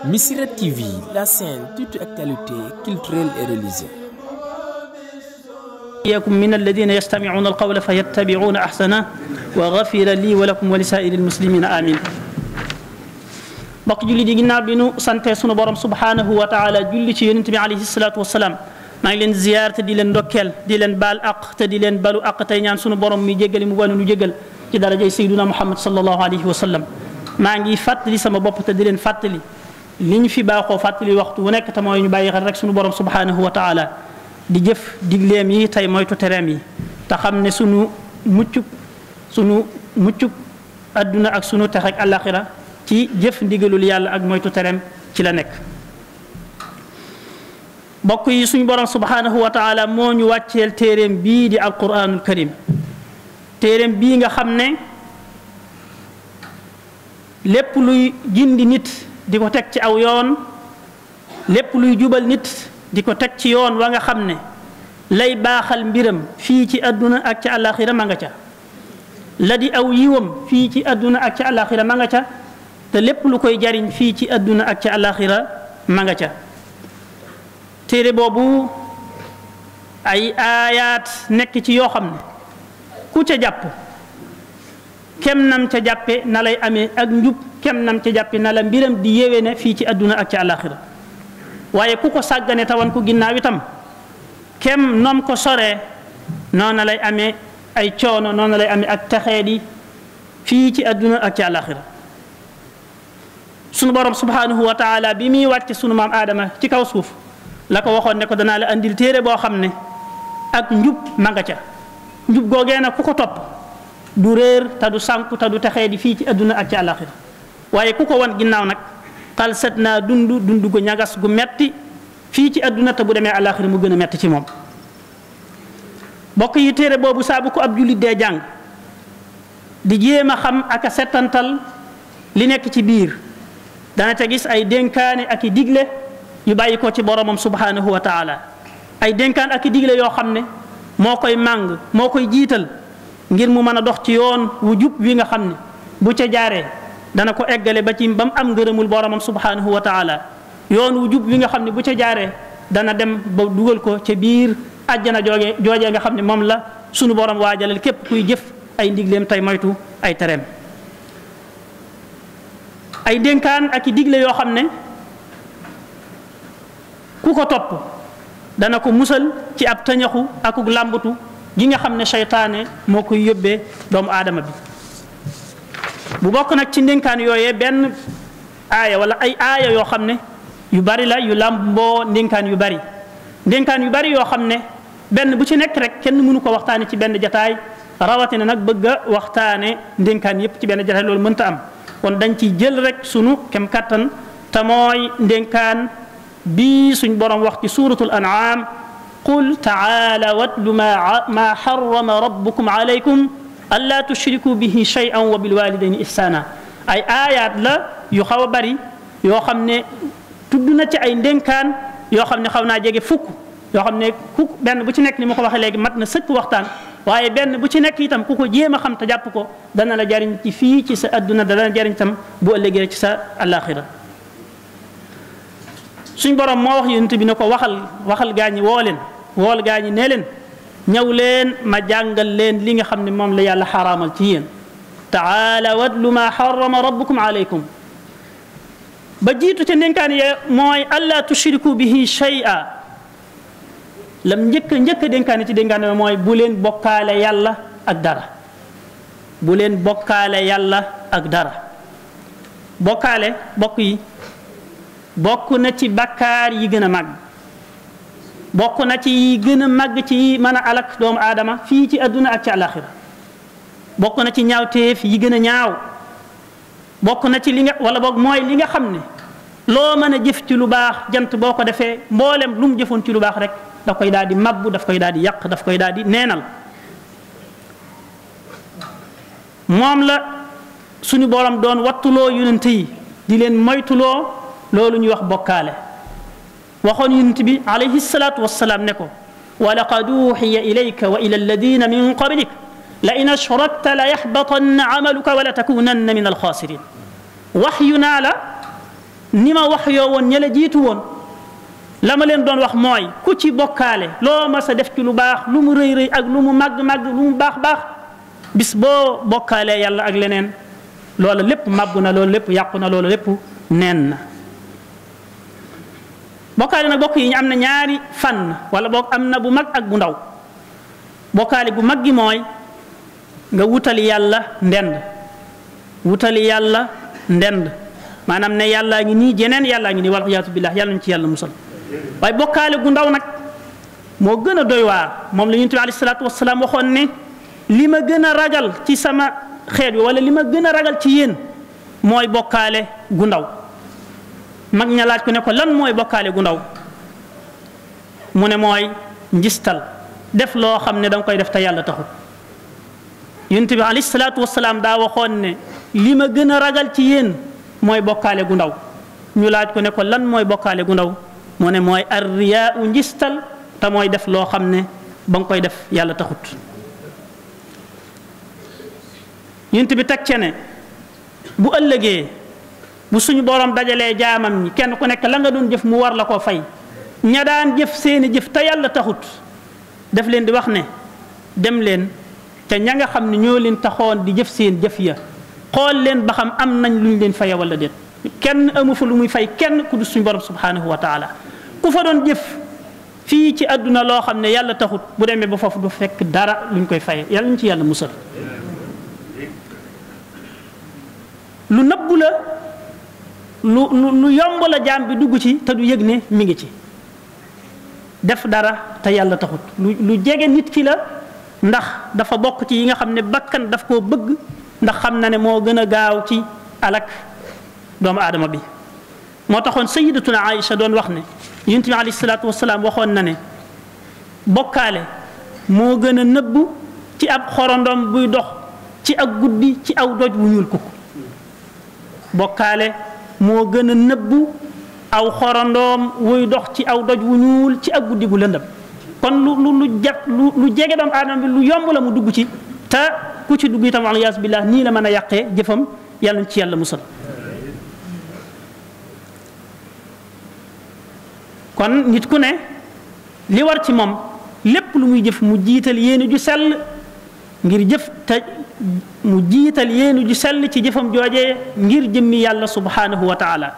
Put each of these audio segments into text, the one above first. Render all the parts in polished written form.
Missirah TV, la chaîne toute actualité culturelle et religieuse. إياكم من الذين يستمعون القول فيتبعون أحسنه وغفر لي ولكم ولسائر المسلمين آمين. mbokk julli di ginnaaw bi nu sante sunu borom subhanahu wa taala julli ci yonent bi alayhi salaatu wasalaam maa ngi leen ziyaar te di leen ndokkeel di leen baal aq te di leen balu aq tey ñaan sunu borom mi jéggali mu wàllu nu jéggal ci darajay sayyiduna Muhammad sallallahu alayhi wa sallam. maa ngi fàttali sama bopp te di leen fàttali li ñu fi baaxoo fàttali waxtu wu nekk te mooy ñu bàyyi xel rek sunu borom subhanahu wa taala di jëf digleem yi tey moytu tereem yi te xam ne sunu muccuk adduna ak sunu tex ak àllaaxira ci jëf ndigalul yàlla ak moytu tereem ci la nekk. bokk yi suñu borom subhanahu wa taala moo ñu wàcceel téeréem bii di alquranul karim téeréem bii nga xam ne lépp luy gindi nit di ko teg ci aw yoon lépp luy jubal nit di ko teg ci yoon wa nga xam ne lay baaxal mbiram fii ci adduna ak ci àllaaxira ma nga ca la di aw yiwam fii ci adduna ak ci àllaaxira ma nga ca te lépp lu koy jariñ fii ci adduna ak ci àllaaxira ma nga ca téere boobu ay aayaat nekk ci yoo xam ne ku ca jàpp kem nam ca jàppe na lay amee ak njub kem nam ca jàppe na la mbiram di yéwéne fii ci adduna ak ci àllaaxira waaye ku ko sàggane tawan ko ginnaaw itam kem nom ko soree noona lay amee ay coono noona lay amee ak texeedi fii ci adduna ak ci àllaaxira sunu borom subhanahu wa taala bi muy wàcce sunu maam aadama ci kaw suuf la ko waxoon ne ko danaa la andil téere boo xam ne ak njub ma nga ca njub googee nag ku ko topp du réer te du sànku te du texee di fii ci adduna ak ci àllaaxira waaye ku ko wan ginnaaw nag xalsat naa dund gu ñagas gu metti fii ci adduna te bu demee àllaaxira mu gën a metti ci moom. bokk yi téere boobu saa bu ko ab jullit dee jàng di jéem a xam ak a settantal li nekk ci biir dana ca gis ay dénkaane ak i digle yu bàyyi ko ci boromam subhanahu wa taala ay dénkaan ak i digle yoo xam ne moo koy màng moo koy jiital ngir mu mën a dox ci yoon wu jub wi nga xam ne bu ca jaaree dana ko eggale ba ci ba mu am ngërëmul boromam subhanahu wa taala yoon wu jub wi nga xam ne bu ca jaaree dana dem ba dugal ko ca biir àjjana joojee nga xam ne moom la sunu borom waajalal képp kuy jëf ay ndigleem tey moytu ay tereem. ay dénkaan ak i digle yoo xam ne ku ko topp dana ko musal ci ab tañaxu akuk làmbatu gi nga xam ne seytaane moo koy yóbbee doomu aadama bi. bu bokk nag ci ndénkaan yooyee benn aaya wala ay aaya yoo xam ne yu bari la yu làmboo ndénkaan yu bari yoo xam ne benn bu ci nekk rek kenn mënu ko waxtaane ci benn jataay rawatina nag bëgg a waxtaane ndénkaan yépp ci benn jataay loolu mënta am kon dañ ci jël rek sunu kem kattan te mooy ndénkaan bii suñ borom wax ci suuratul an'aam qul taala watlu ma harrama rabbukum alaykum allaa tushriku bihi shay'an wa bilwalidayni ihsana ay aayaat la yu xaw a bari yoo xam ne tudd na ci ay ndénkaan yoo xam ne xaw naa jege fukk yoo xam ne benn bu ci nekk ni ma ko waxee léegi mat na sëkk waxtaan waaye benn bu ci nekk itam ku ko jéem a xam te jàpp ko dana la jariñ ci fii ci sa adduna dana jariñ itam bu ëllëgee ci sa àllaaxira suñ borom moo wax yonent bi ne ko waxal gaa ñi wool gaa ñi nee leen ñëw leen ma jàngal leen li nga xam ne moom la yàlla xaraamal ci yéen taala watlu ma harrama rabbukum alaykum ba jiitu ca ndénkaan ye mooy allaa tushriku bihi shay'a lam njëkk a dénkaane ci dénkaane mooy bu leen bokkaale yàlla ak dara bu leen bokkaale yàlla ak dara bokkaale bokk yi bokk na ci bakkaar yi gën a màgg bokk na ci yi gën a màgg ci mën a alak doomu aadama fii ci adduna ak ci àlaxira bokk na ci ñaawteef yi gën a ñaaw bokk na ci li nga wala boog mooy li nga xam ne loo mën a jëf ci lu baax jant boo ko defee mboolem lu mu jëfoon ci lu baax rek daf koy daal di mabbu daf koy daal di yàq daf koy daal di neenal moom la suñu borom doon wattuloo yonent yi di leen moytuloo loolu ñuy wax bokkaale waxoon yonent bi alayhi salaatu wassalaam ne ko wa laqad uxiya ilayka wa ila alladina min qablik la in ashrakta la yaxbatanna amaluka wa la takunanna min alxaasirin wax yu naa la ni ma wax yoo woon ña la jiitu woon la ma leen doon wax mooy ku ci bokkaale loo ma sa def ci lu baax lu mu rëy rëy ak lu mu màgg màgg lu mu baax baax bis boo bokkaalee yàlla ak leneen loola lépp màbbu na loolu lépp yàqu na loolu lépp neen na bokkaale nag bokk yi ñu am na ñaari fànn wala boog am na bu mag ak bu ndaw bokkaale bu mag gi mooy nga wutali yàlla ndend wutali yàlla ndend maanaam ne yàllaa ngi nii jeneen yàllaa ngi nii wal iyaatu billah yàlla ñu ci yàlla musal waaye bokkaale gu ndaw nag moo gën a doy waar moom la Yonent bi alayhi salaatu wasalaam waxoon ne li ma gën a ragal ci sama xeet wi wala li ma gën a ragal ci yéen mooy bokkaale gu ndaw mag ña laaj ko ne ko lan mooy bokkaale gu ndaw mu ne mooy njistal def loo xam ne da nga koy def te yàlla taxut Yonent bi alayhi salaatu wasalaam daa waxoon ne li ma gën a ragal ci yéen mooy bokkaale gu ndaw ñu laaj ko ne ko lan mooy bokkaale gu ndaw mu ne mooy arriyaa u njistal te mooy def loo xam ne ba nga koy def yàlla taxut Yonent bi teg ce ne bu ëllëgee bu suñu borom dajalee jaamam ñi kenn ku nekk la nga doon jëf mu war la koo fay ña daan jëf seeni jëf te yàlla taxut def leen di wax ne dem leen te ña nga xam ne ñoo leen taxoon di jëf seen jëf ya xool leen ba xam am nañ lu ñu leen faye wala déet kenn amu fa lu muy fay kenn ku du suñu borom subhanahu wa taala ku fa doon jëf fii ci àdduna loo xam ne yàlla taxut bu demee ba foofu du fekk dara luñ koy faye yàlla ñu ci yàlla musal lu nëbbu la lu yomb la jaam bi dugg ci te du yëg ne mi ngi ci def dara te yàlla taxut lu jege nit ki la ndax dafa bokk ci yi nga xam ne bakkan daf koo bëgg ndax xam na ne moo gën a gaaw ci alak doomu aadama bi moo taxoon sayyidatuna Aïcha doon wax ne Yonent bi alayhi salaatu wasalaam waxoon na ne bokkaale moo gën a nëbbu ci ab xorondom buy dox ci ak guddi ci aw doj wu ñuul kukk bokkaale moo gën a nëbbu aw xorondoom wuy dox ci aw doj wu ñuul ci ak guddi gu lëndëm kon lu jege doomu aadama bi lu yomb la mu dugg ci te ku ci dugg itam aliyaas billah nii la mën a yàqee jëfam yàlla ci yàlla musal kon nit ku ne li war ci moom lépp lu muy jëf mu jiital yéene ju sell ngir jëf te mu jiital yéene ju sell ci jëfam joojee ngir jëmmi yàlla subhanahu wa taala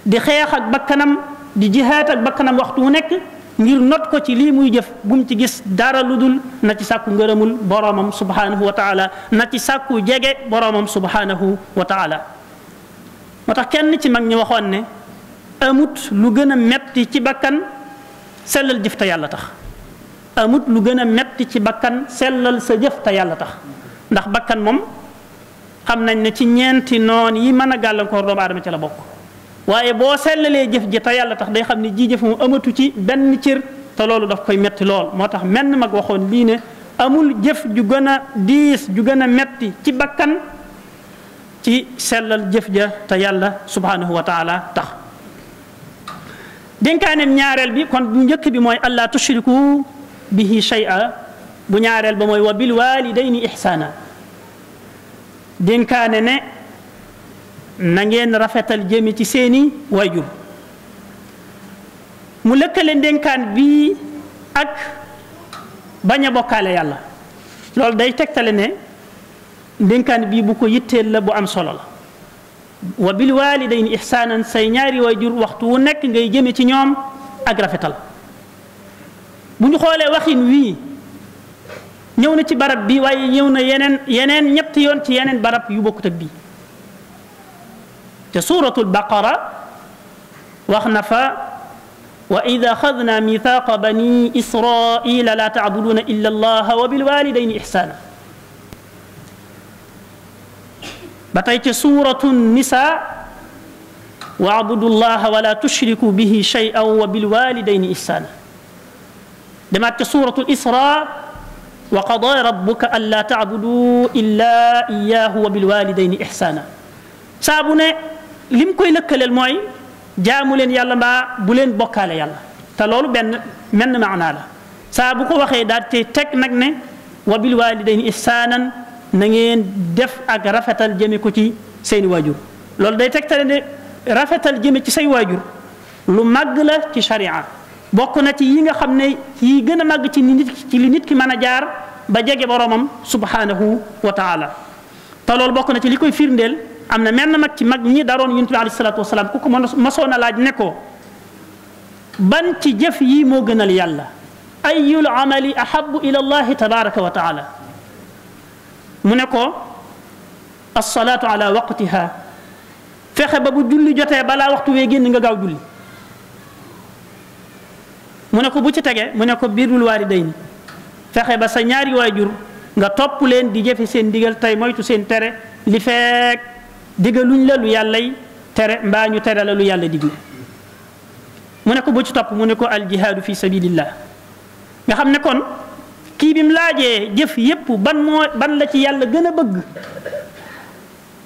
di xeex ak bakkanam di jihaat ak bakkanam waxtu wu nekk ngir not ko ci lii muy jëf bu mu ci gis dara lu dul na ci sàkku ngërëmul boromam subhanahu wa taala na ci sàkku jege boromam subhanahu wa taala moo tax kenn ci mag ñi waxoon ne amut lu gën a metti ci bakkan sellal jëf te yàlla tax amut lu gën a metti ci bakkan sellal sa jëf te yàlla tax ndax bakkan moom xam nañ ne ci ñeenti noon yi mën a gàllankoor doomu aadama ci la bokk waaye boo sellalee jëf ji te yàlla tax day xam ne ji jëf mu amatu ci benn cër te loolu daf koy metti lool moo tax menn mag waxoon lii ne amul jëf ju gën a diis ju gën a metti ci bakkan ci sellal jëf ja te yàlla subhanahu wa taala tax dénkaaneem ñaareel bi kon bu njëkk bi mooy allaa tushriku bihi shay'a bu ñaareel ba mooy wa bil walidayni ihsana dénkaane ne na ngeen rafetal jëmi ci seeni wayjur mu lëkkale dénkaan bi ak bañ a bokkaale yàlla loolu day tegtale ne dénkaan bii bu ko yitteel la bu am solo la wa bil walidayni ihsanan say ñaari wayjur waxtu wu nekk ngay jëme ci ñoom ak rafetal bu ñu xoolee waxin wii ñëw na ci barab bi waaye ñëw na yeneen ñetti yoon ci yeneen barab yu bokkut ak bii te suratul baqara wax na fa wa ida axadna mithaqa bani israila la tacbuduna illa allaha wa bilwalidayni ihsana ba tey ci suratu nisa wa'budu llaha wa la tushriku bihi shay'an wa bilwalidayni ihsana demaat ci suratul isra wa qada rabbuka an la tacbudu illa iyyahu wa bilwalidayni ihsana saa bu ne lim koy lëkkaleel mooy jaamu leen yàlla mbaa bu leen bokkaale yàlla te loolu menn maanaa la saa bu ko waxee daal te teg nag ne wa bil walidayni ihsaanan na ngeen def ak rafetal jëme ko ci seeni waajur loolu day tegtale ne rafetal jëme ci say waajur lu màgg la ci sharia bokk na ci yi nga xam ne yi gën a màgg ci li nit ki mën a jaar ba jege boromam subhanahu wa taala te loolu bokk na ci li koy firndeel am na menn mag ci mag ñi daroon yonent bi alayhi salaatu wasalaam ku ko masoon a laaj ne ko ban ci jëf yi moo gënal yàlla ayul amali ahabu ila allahi tabaraka wa taala mu ne ko alsalaatu ala waqtiha fexe ba bu julli jotee balaa waxtu wee génn nga gaaw julli mu ne ko bu ci tege mu ne ko birrul waalidayni fexe ba sa ñaari waajur nga topp leen di jëfe seen digal tey moytu seen tere li fekk digaluñ la lu yàllay tere mbaa ñu tere la lu yàlla digle mu ne ko bu ci topp mu ne ko al jihaadu fi sabilillah nga xam ne kon kii bi mu laajee jëf yépp ban la ci yàlla gën a bëgg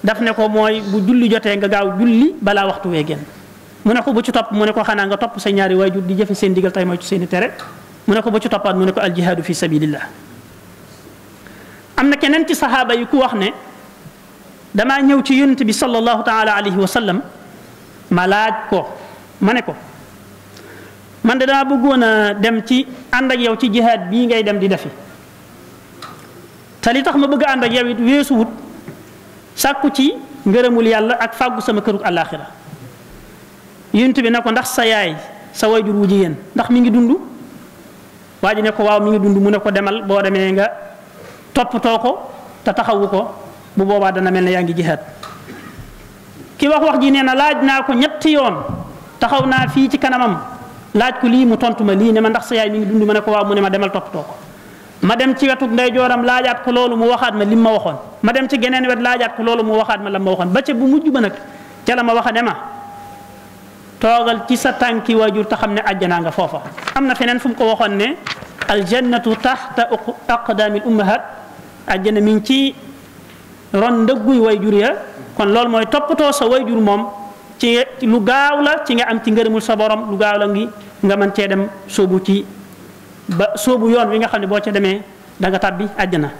daf ne ko mooy bu julli jotee nga gaaw julli balaa waxtu wee génn mu ne ko bu ci topp mu ne ko xanaa nga topp sa ñaari waajur di jëfe seen digal tey moytu seeni tere mu ne ko bu ci toppaat mu ne ko al jihaadu fi sabilillah am na keneen ci saxaaba yi ku wax ne damaa ñëw ci yonent bi sallallahu taala alayhi wa sallam ma laaj ko ma ne ko man de dama bëggoon a dem ci ànd ak yow ci jihaad bii ngay dem di defi te li tax ma bëgg a ànd ak yow it weesu wut sàkku ci ngërëmul yàlla ak fàggu sama kërug àllaaxira yonent bi ne ko ndax sa yaay sa wayjur wu jigéen ndax mi ngi dund waa ji ne ko waaw mi ngi dund mu ne ko demal boo demee nga toppatoo ko te taxawu ko bu boobaa dana mel ne yaa ngi jihaad ki wax ji nee na laaj naa ko ñetti yoon taxaw naa fii ci kanamam laaj ko lii mu tontu ma lii ne ma ndax sa yaay mi ngi dund ma ne ko waaw mu ne ma demal toppatoo ko ma dem ci wetu ndeyjooram laajaat ko loolu mu waxaat ma lim ma waxoon ma dem ci geneen wet laajaat ko loolu mu waxaat ma lam ma waxoon ba ca bu mujj ba nag ca la ma wax a dema toogal ci sa tànki waajur te xam ne àjjanaa nga foofa am na feneen fu mu ko waxoon ne aljannatu taxta aqdaamil ummahat àjjana mi ngi ci ron ndëgguy waajur ya kon loolu mooy toppatoo sa waajur moom ci lu gaaw la ci nga am ci ngërëmul sa borom lu gaaw la nga mën cee dem sóobu ci ba sóobu yoon wi nga xam ne boo ca demee da nga tàbbi àjjana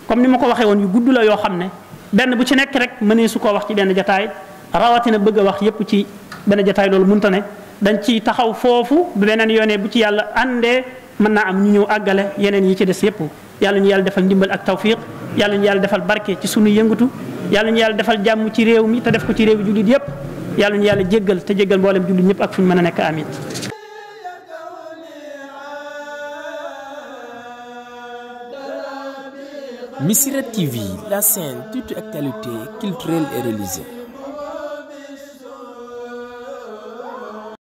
comme ni ma ko waxee woon yu gudd la yoo xam ne benn bu ci nekk rek mënee su koo wax ci benn jataay rawatina bëgg a wax yépp ci benn jataay loolu mënta ne dañ ci taxaw foofu bu beneen yoonee bu ci yàlla àndee mën naa am ñu ñëw àggale yeneen yi ci des yépp yàlla ñu yàlla defal ndimbal ak tawfiq yàlla ñu yàlla defal barke ci sunu yëngatu yàlla ñu yàlla defal jàmm ci réew mi te def ko ci réew jullit yépp yàlla ñu yàlla jéggal te jéggal mboolem jullit ñëpp ak fu ñu mën a nekk amin Missirah TV, la chaîne toute actualité culturelle et religieuse.